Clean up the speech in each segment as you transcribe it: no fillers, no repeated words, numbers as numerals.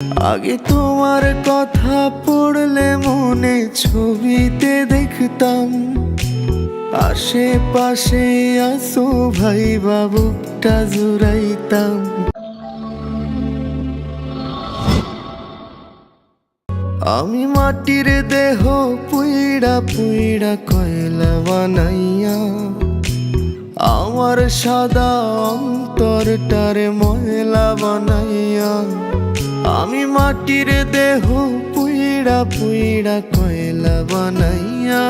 আগে তোমার কথা পড়লে মনে ছবিতে দেখতাম, আশেপাশে আসো ভাই বাবুটা জুড়াইতাম। আমি মাটির দেহ পুইড়া পুইড়া কয়লা বানাইয়া, আমার সাদা অন্তরটারে ময়লা বানাইয়া। আমি মাটির দেহ পুইড়া পুইড়া কয়লা বানাইয়া,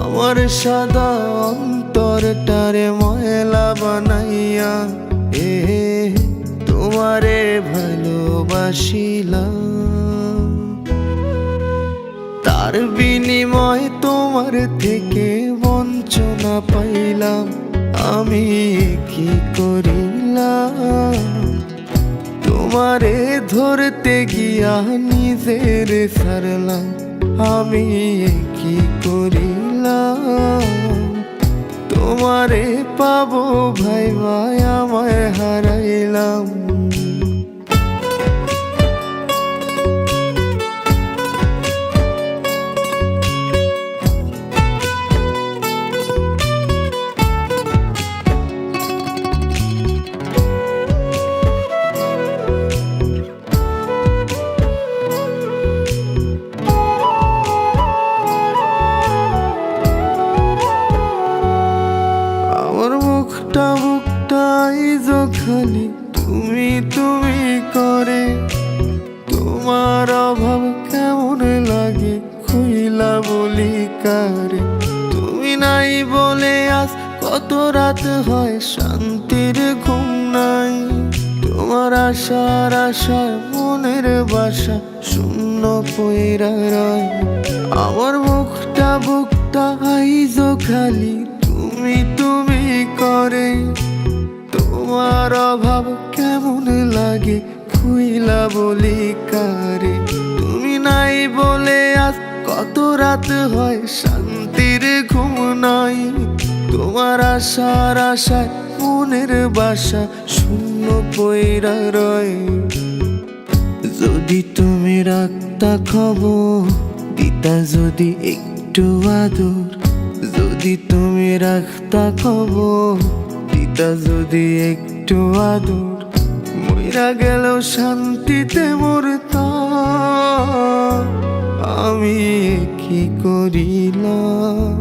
আমার সাদা অন্তরটারে ময়লা বানাইয়া। তোমারে ভালোবাসিলাম, তার বিনিময় তোমার থেকে বঞ্চনা পাইলাম। আমি কি করিলাম, তোমারে ধরতে গিয়া নিজের সারলাম। আমি কি করিলাম, তোমারে পাবো ভাই ভাই আমায় হারাইলাম। বুকটা খালি তুমি তুমি করে, তোমার অভাব কেমন লাগে খুইলা বলি কারে। তুমি নাই বলে আজ কত রাত হয় শান্তির ঘুম নাই, তোমার আশার আশায় মনের বাসা শূন্য পইরা রয়। আমার বুকটা আইজো খালি তুমি তুমি করে, তোমার অভাব কেমন লাগে খুইলা বলি কারে। তুমি নাই বলে আজ কত রাত হয় শান্তির ঘুম নাই, তোমার আশার আশায় মনের বাসা শূন্য পইরা রয়। যদি তুমি রাখতা খবর দিতা যদি একটু আদর, যদি তুমি রাখতা খবর দিতা যদি একটু আদর, মইরা গেল শান্তিতে মরতাম। আমি কি করিলাম,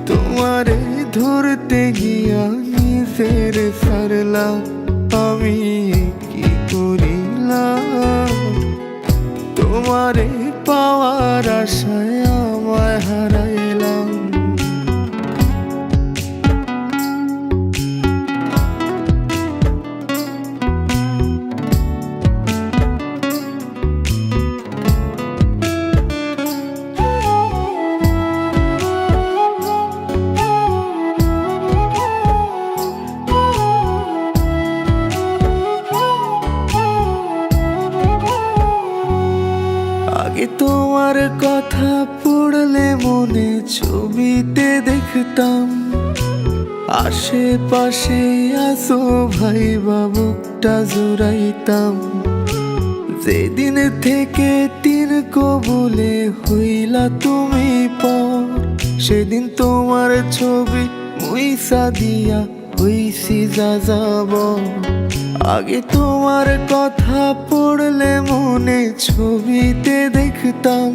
তোমারে ধরতে গিয়া নিজের সারলাম। আমি কি করিলাম, তোমারে পাওয়ার আশায় আমায় হারাইলাম। আগে তোমার কথা পড়লে মনে ছবিতে দেখতাম, আশেপাশে আসো ভাই বাবুটা জুড়াইতাম। যেদিন থেকে তিন কবুলে হইলা তুমি পর, সেদিন তোমার ছবি মুইসা দিয়া হইছি যা যাব। আগে তোমার কথা পড়লে মনে ছবিতে দেখতাম,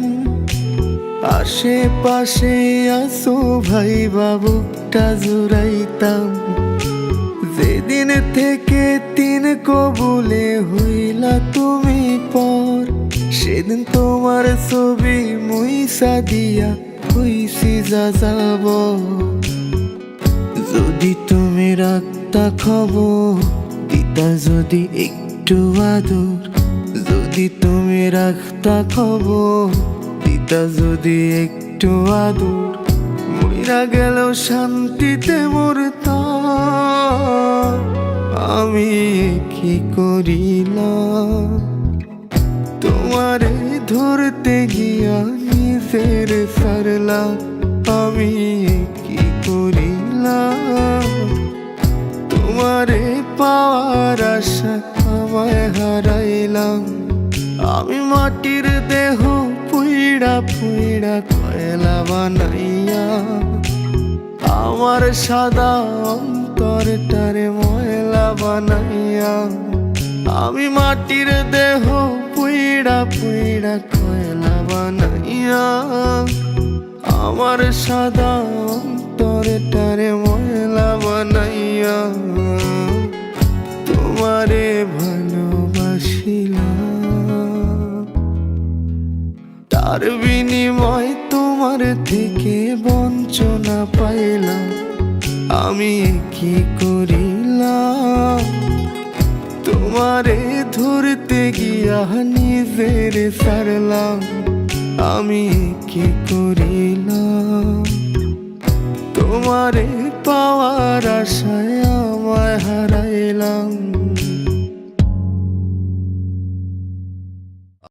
আশেপাশে আসো ভাই বাবুটা জুড়াইতাম। যেদিন থেকে তিন কবুলে হইলা তুমি পর, সেদিন তোমার ছবি মুইসা দিয়া হইছি যা যাব। যদি তুমি রাখতা খবর দিতা যদি একটু আদর, যদি তুমি রাখতা খবর দিতা যদি একটু আদর, মইরা গেল শান্তিতে মরতাম। আমি কি করিলাম, তোমারে ধরতে গিয়া নিজের সারলাম। আমি কি করিলাম, তোমারে পাওয়ার আশা আমায় হারাইলাম। আমি মাটির দেহ পুইড়া পুইড়া কয়লা বানাইয়া, আমার সাদা অন্তরটারে ময়লা বানাইয়া। আমি মাটির দেহ পুইড়া পুইড়া কয়লা বানাইয়া, আমার সাদা অন্তরটারে ময়লা বানাইয়া। তোমারে ভালোবাসিলাম, তার বিনিময় তোমার থেকে বঞ্চনা পাইলাম। আমি কি করিলাম, তোমারে ধরতে গিয়া নিজের সারলাম। আমি কি করিলাম, তোমারে পাওয়ার আশায় আমায় হারাইলাম।